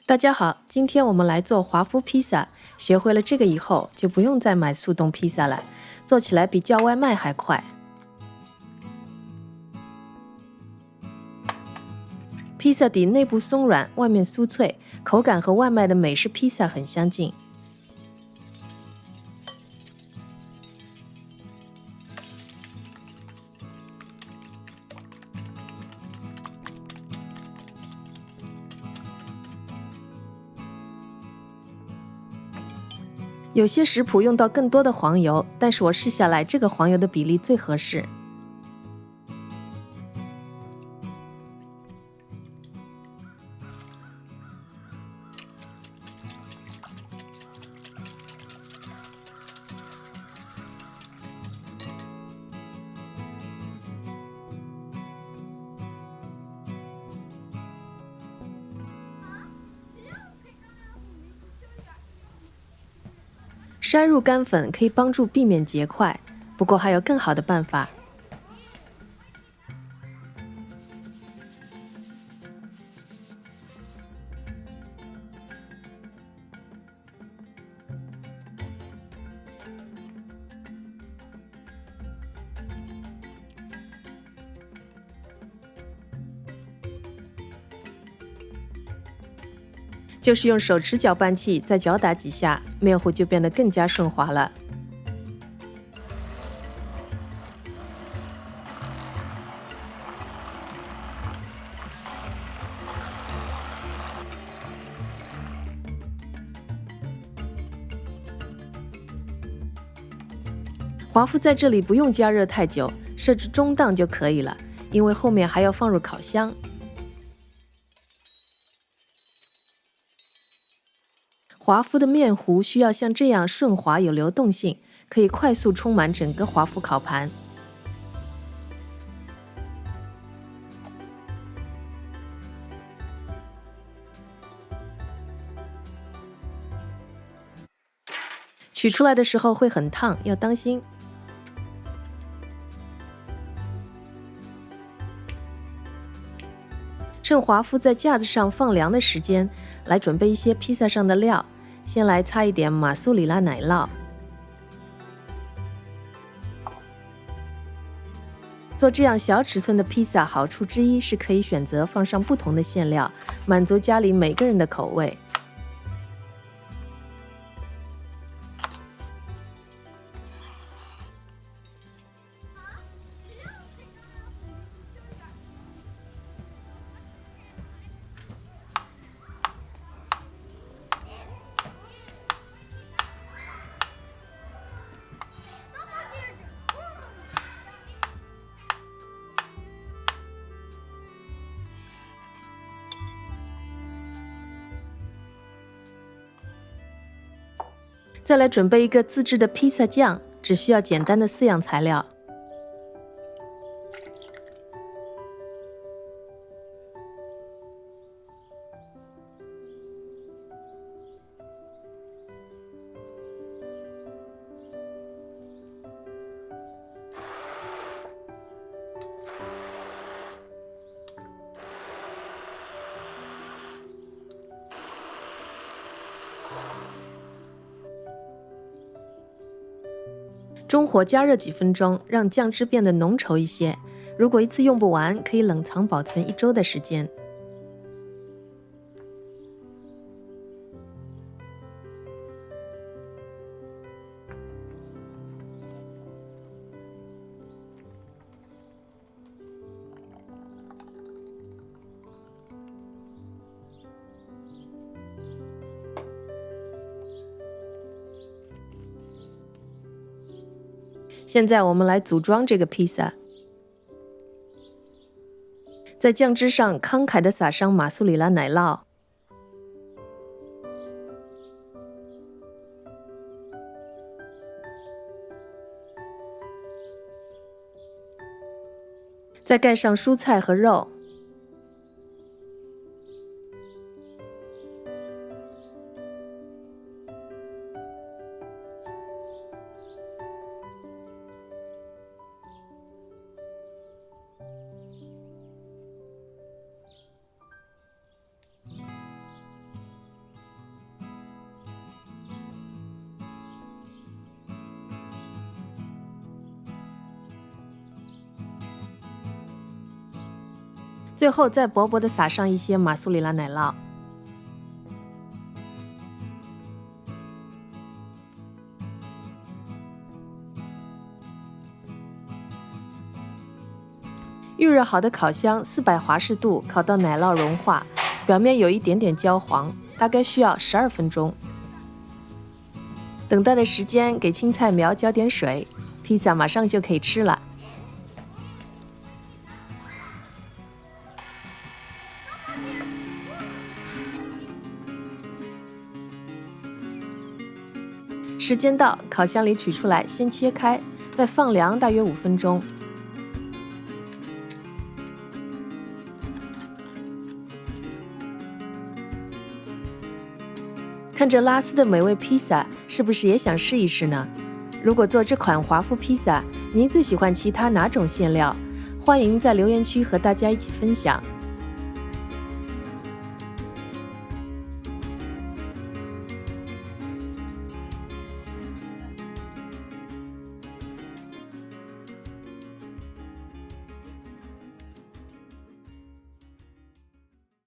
大家好，今天我们来做华夫披萨。学会了这个以后，就不用再买速冻披萨了，做起来比叫外卖还快。披萨底内部松软，外面酥脆，口感和外卖的美式披萨很相近。有些食谱用到更多的黄油，但是我试下来，这个黄油的比例最合适。筛入干粉可以帮助避免结块，不过还有更好的办法。就是用手持搅拌器再搅打几下，面糊就变得更加顺滑了。华夫在这里不用加热太久，设置中档就可以了，因为后面还要放入烤箱。华夫的面糊需要像这样顺滑有流动性，可以快速充满整个华夫烤盘。取出来的时候会很烫，要当心。趁华夫在架子上放凉的时间，来准备一些披萨上的料。先来擦一点马苏里拉奶酪。做这样小尺寸的披萨，好处之一是可以选择放上不同的馅料，满足家里每个人的口味。再来准备一个自制的披萨酱，只需要简单的4样材料。中火加热几分钟，让酱汁变得浓稠一些。如果一次用不完，可以冷藏保存1周的时间。现在我们来组装这个披萨，在酱汁上慷慨地撒上马苏里拉奶酪，再盖上蔬菜和肉。最后再薄薄地撒上一些马苏里拉奶酪。预热好的烤箱400华氏度烤到奶酪融化，表面有一点点焦黄，大概需要12分钟。等待的时间，给青菜苗浇点水，披萨马上就可以吃了。时间到，烤箱里取出来，先切开，再放凉大约5分钟。看着拉丝的美味披萨，是不是也想试一试呢？如果做这款华夫披萨，您最喜欢其他哪种馅料？欢迎在留言区和大家一起分享。